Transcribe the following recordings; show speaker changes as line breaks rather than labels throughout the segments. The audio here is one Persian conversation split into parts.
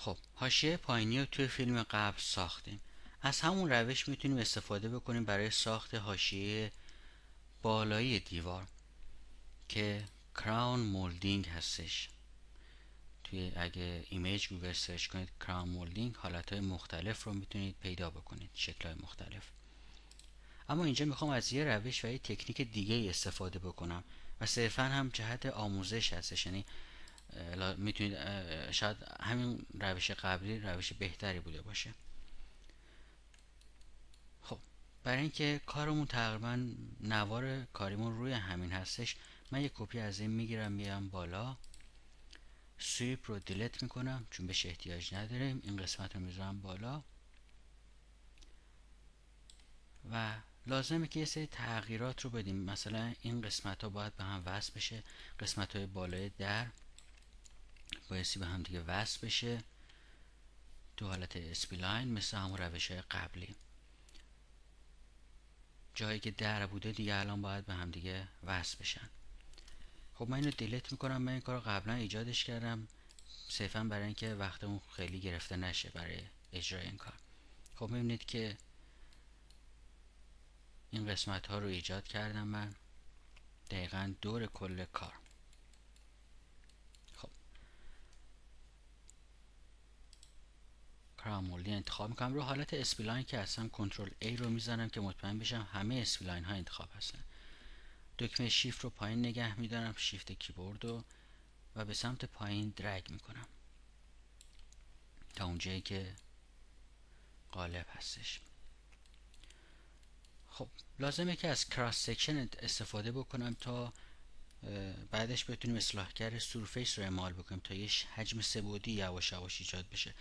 خب حاشیه پایینی رو توی فیلم قبل ساختیم. از همون روش میتونیم استفاده بکنیم برای ساخت حاشیه بالایی دیوار که کراون مولدینگ هستش. توی اگه ایمیج گوگل سرچ کنید کراون مولدینگ، حالتهای مختلف رو میتونید پیدا بکنید، شکلهای مختلف. اما اینجا میخوام از یه روش و یه تکنیک دیگه استفاده بکنم و صرفا هم جهت آموزش هستش. یعنی میتونید شاید همین روش قبلی روش بهتری بوده باشه. خب برای اینکه کارمون تقریبا نوار کاریمون روی همین هستش، من یک کپی از این میگیرم میام بالا، سویپ رو دیلیت میکنم چون بهش احتیاج نداریم. این قسمت رو میذارم بالا و لازمه که یه سری تغییرات رو بدیم. مثلا این قسمت ها باید به هم وصل بشه، قسمت های بالای در بایستی به هم دیگه وصل بشه تو حالت اسپلاین مثل همون روش های قبلی. جایی که در بوده دیگه الان باید به هم دیگه وصل بشن. خب من اینو دیلیت میکنم. من این کار قبلا ایجادش کردم صرفا برای اینکه وقتمون خیلی گرفته نشه برای اجرای این کار. خب میبینید که این قسمت ها رو ایجاد کردم من دقیقا دور کل کار. خب کرامولی انتخاب میکنم. رو حالت اسپلاین که هستم کنترل A رو میزنم که مطمئن بشم همه اسپلاین ها انتخاب هستن. دکمه شیفت رو پایین نگه میدارم، شیفت کیبورد رو، و به سمت پایین درگ میکنم تا اونجایی که قالب هستش. خب لازمه که از کراس سکشن استفاده بکنم تا بعدش بتونیم اصلاحگر سورفیس رو اعمال بکنیم تا یه حجم سه‌بعدی یواش یواش ایجاد بشه.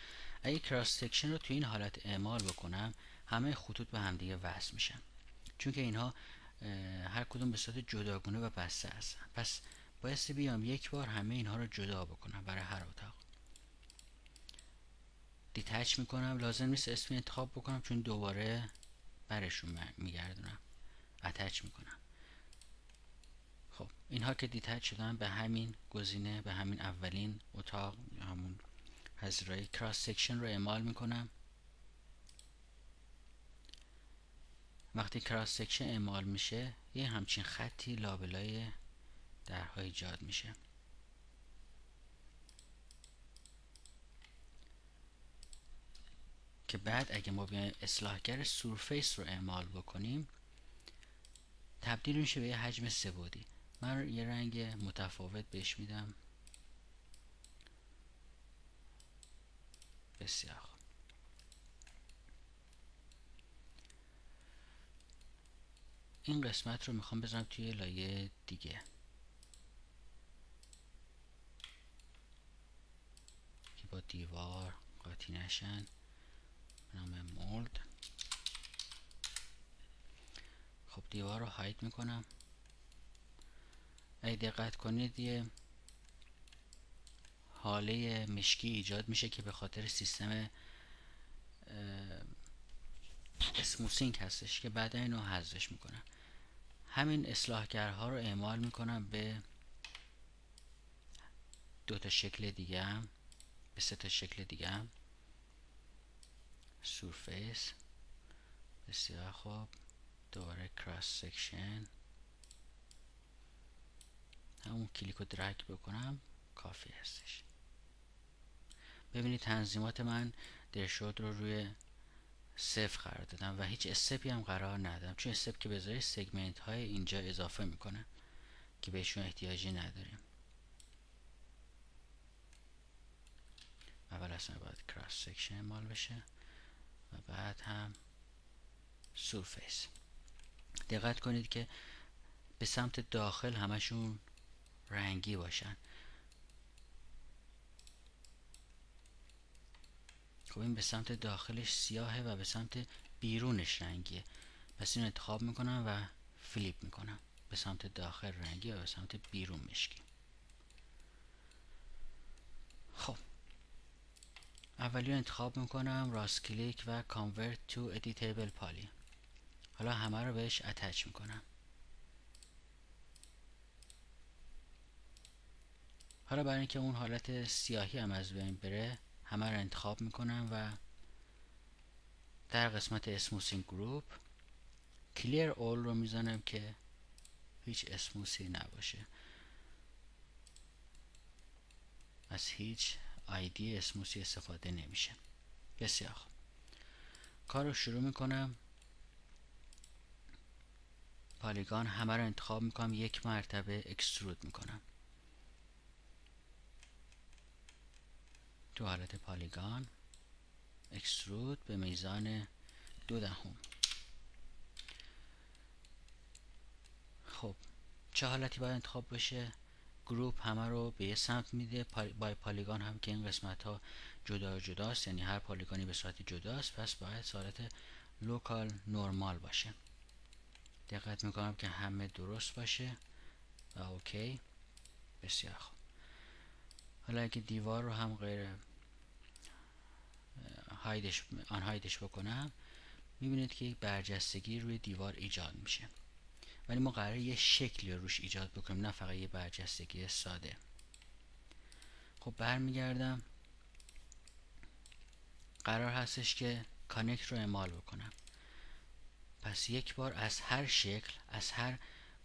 اگه کراس سکشن رو تو این حالت اعمال بکنم همه خطوط به همدیگه وصل میشن، چون که اینها هر کدوم به صورت جداگونه و بسته هستن. پس بایستی بیام یک بار همه اینها رو جدا بکنم برای هر اتاق. دیتچ میکنم، لازم نیست اسمی انتخاب بکنم چون دوباره برشون میگردونم. اتچ میکنم. خب اینها که دیتچ شدن به همین گزینه، به همین اولین اتاق، همون پذیرایی کراس سکشن رو اعمال میکنم. وقتی کراس سکشن اعمال میشه یه همچین خطی لابلای درها ایجاد میشه. که بعد اگه ما بیایم اصلاحگر سورفیس رو اعمال بکنیم تبدیل میشه به یه حجم سه‌بعدی. من یه رنگ متفاوت بهش میدم. بسیار خوب. این قسمت رو میخوام بذارم توی لایه دیگه که با دیوار قاطی نشن. نام مولد. خب دیوار رو هاید میکنم. اگه دقت کنید یه حاله مشکی ایجاد میشه که به خاطر سیستم اسموسینگ هستش که بعد اینو حذفش میکنم. همین اصلاحگرها رو اعمال میکنم به دو تا شکل دیگه هم، به سه تا شکل دیگه هم. سورفیس. بسیار خوب. دوباره کراس سکشن. همون کلیک رو درگ بکنم کافی هستش. ببینید تنظیمات من درشود رو روی صفر قرار دادم و هیچ استپی هم قرار ندادم، چون استپ که بذاری سگمنت های اینجا اضافه میکنه که بهشون احتیاجی نداریم. اول اصلا باید کراس سکشن اعمال بشه و بعد هم سورفیس. دقت کنید که به سمت داخل همشون رنگی باشن. خب این به سمت داخلش سیاهه و به سمت بیرونش رنگیه، پس این انتخاب میکنم و فلیپ میکنم. به سمت داخل رنگی و به سمت بیرون مشکی. خب اولی رو انتخاب میکنم، راست کلیک و Convert to Editable Poly. حالا همه رو بهش اتچ میکنم. حالا برای اینکه اون حالت سیاهی هم از بین بره همه رو انتخاب میکنم و در قسمت اسموسینگ گروپ کلیر اول رو میزنم که هیچ اسموسی نباشه، از هیچ آیدی اسموسی استفاده نمیشه. بسیار خوب، کار رو شروع میکنم. پالیگان همه رو انتخاب میکنم، یک مرتبه اکسترود میکنم تو حالت پالیگان. اکسترود به میزان 0.2. خب چه حالتی باید انتخاب بشه؟ گروپ همه رو به یه سمت میده، با پالیگان هم که این قسمت ها جدا جداست، یعنی هر پالیگانی به صورت جداست، پس باید حالت لوکال نورمال باشه. دقت میکنم که همه درست باشه و اوکی. بسیار خوب. حالا اگه دیوار رو هم غیر هایدش بکنم، میبینید که یک برجستگی روی دیوار ایجاد میشه، ولی ما قراره یه شکلی روش ایجاد بکنیم، نه فقط یه برجستگی ساده. خب برمیگردم، قرار هستش که کانکت رو اعمال بکنم. پس یک بار از هر شکل، از هر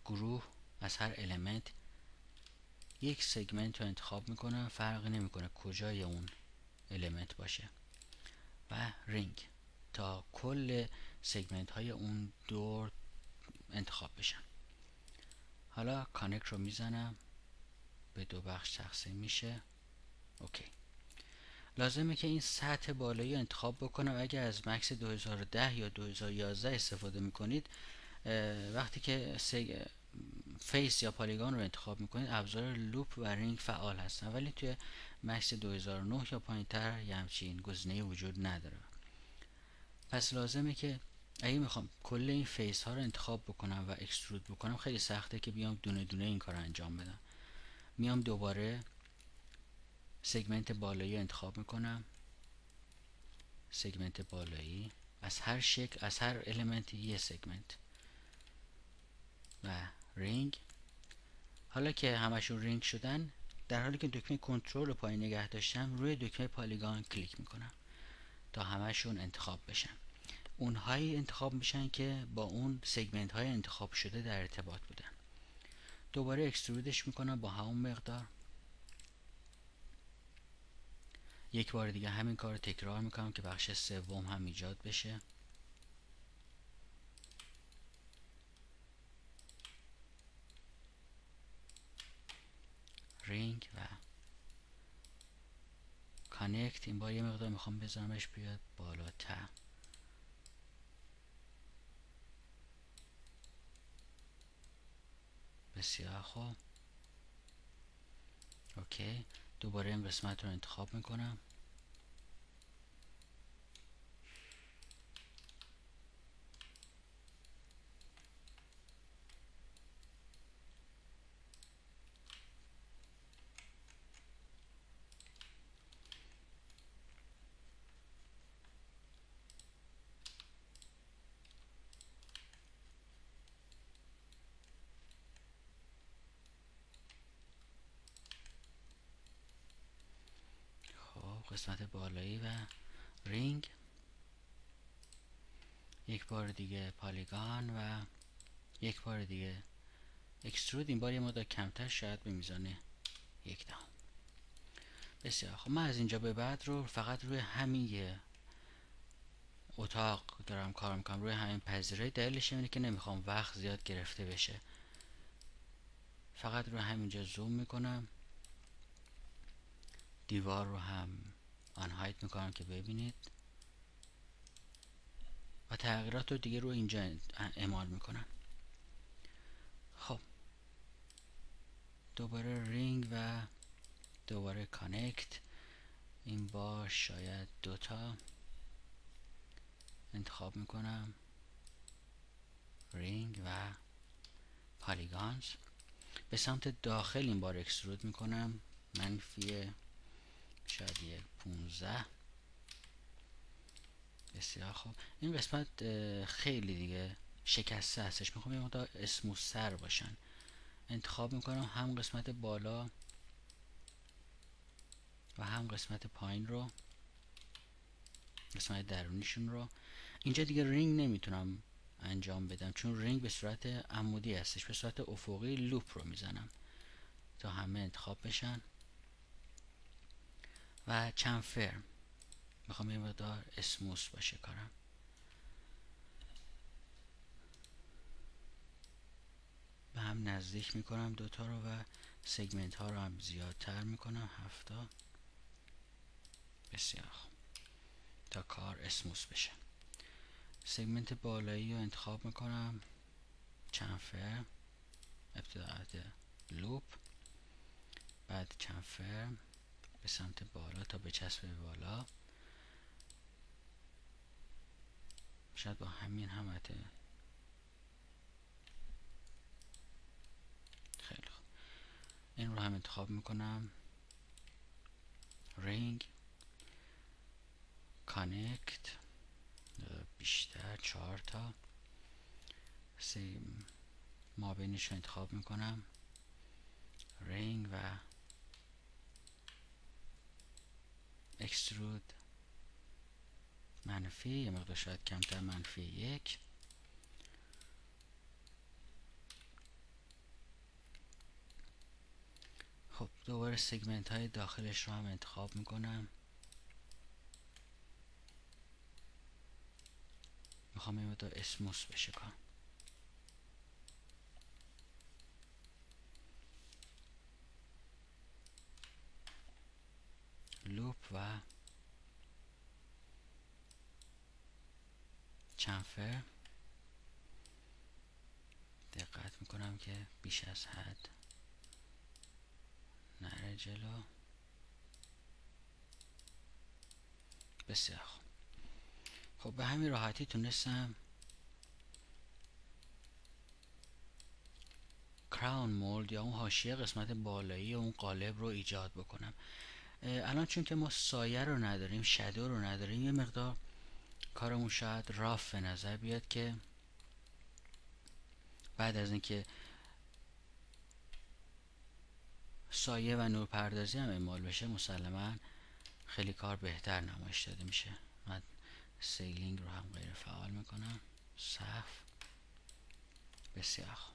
گروه، از هر المنت یک سگمنت رو انتخاب میکنم، فرقی نمیکنه کجای اون المنت باشه، و رینگ تا کل سگمنت های اون دور انتخاب بشن. حالا کانکت رو میزنم، به 2 بخش تقسیم میشه. اوکی. لازمه که این سطح بالایی انتخاب بکنم. اگر از مکس 2010 یا 2011 استفاده میکنید، وقتی که فیس یا پالیگان رو انتخاب میکنید، ابزار لوپ و رینگ فعال هستن، ولی توی مکس 2009 یا پایین تر یه همچین گزینه‌ای وجود نداره. پس لازمه که اگه میخوام کل این فیس ها رو انتخاب بکنم و اکسترود بکنم، خیلی سخته که بیام دونه دونه این کار رو انجام بدم. میام دوباره سگمنت بالایی انتخاب میکنم، سگمنت بالایی از هر شکل، از هر المنت یه سگمنت، و رینگ. حالا که همشون رینگ شدن، در حالی که دکمه کنترل رو پایین نگه داشتم، روی دکمه پالیگان کلیک میکنم تا همشون انتخاب بشن. اونهایی انتخاب میشن که با اون سگمنت های انتخاب شده در ارتباط بودن. دوباره اکسترودش میکنم با همون مقدار. یک بار دیگه همین کار رو تکرار میکنم که بخش سوم هم ایجاد بشه. رینگ و کانکت. این بار یه مقدار میخوام بذارمش بیاد بالاتر. بسیار خوب. اوکی. دوباره این قسمت رو انتخاب میکنم. خب قسمت بالایی و رینگ. یک بار دیگه پالیگان و یک بار دیگه اکسترود. این بار یه مقدار کمتر، شاید به میزان 1/10. بسیار خب. من از اینجا به بعد رو فقط روی همین اتاق دارم کار میکنم، روی همین پذیرایی. دلیلش اینه که نمیخوام وقت زیاد گرفته بشه. فقط روی همینجا زوم میکنم، دیوار رو هم آنهایت میکنم که ببینید، و تغییرات رو دیگه رو اینجا اعمال میکنم. خب دوباره رینگ و دوباره کانکت. این بار شاید 2 تا انتخاب میکنم، رینگ و پالیگانز. به سمت داخل این بار اکسترود میکنم، منفی شاید 15. بسیار خوب. این قسمت خیلی دیگه شکسته هستش، میخوام یه مقدار اسموث‌تر باشن. انتخاب میکنم هم قسمت بالا و هم قسمت پایین رو قسمت درونیشون رو. اینجا دیگه رینگ نمیتونم انجام بدم چون رینگ به صورت عمودی هستش، به صورت افقی لوپ رو میزنم تا همه انتخاب بشن. و چنفر میخوام یه مقدار اسموس باشه کارم. به هم نزدیک میکنم دوتا رو و سگمنت ها رو هم زیادتر میکنم، 7. بسیار خوب تا کار اسموس بشه. سگمنت بالایی رو انتخاب میکنم، چنفر، ابتدا لوپ، بعد چنفر به سمت بالا تا بچسبه به بالا. شاید با همین همته. خیلی خوب این رو هم انتخاب میکنم، رینگ، کانکت، بیشتر 4 تا. ما بینش رو انتخاب میکنم، رینگ و اکسترود منفی، یه مقدار شاید کمتر، -1. خب دوباره سگمنت های داخلش رو هم انتخاب میکنم. میخوام این مقدار اسموس بشه کار. لوپ و چنفر، دقت میکنم که بیش از حد نره جلو. بسیار خوب. خب به همین راحتی تونستم کراون مولد یا اون حاشیه قسمت بالایی اون قالب رو ایجاد بکنم. الان چون که ما سایه رو نداریم، شادو رو نداریم، یه مقدار کارمون شاید راف به نظر بیاد که بعد از اینکه سایه و نور پردازی هم اعمال بشه مسلما خیلی کار بهتر نمایش داده میشه. من سیلینگ رو هم غیر فعال میکنم، سقف. بسیار خوب.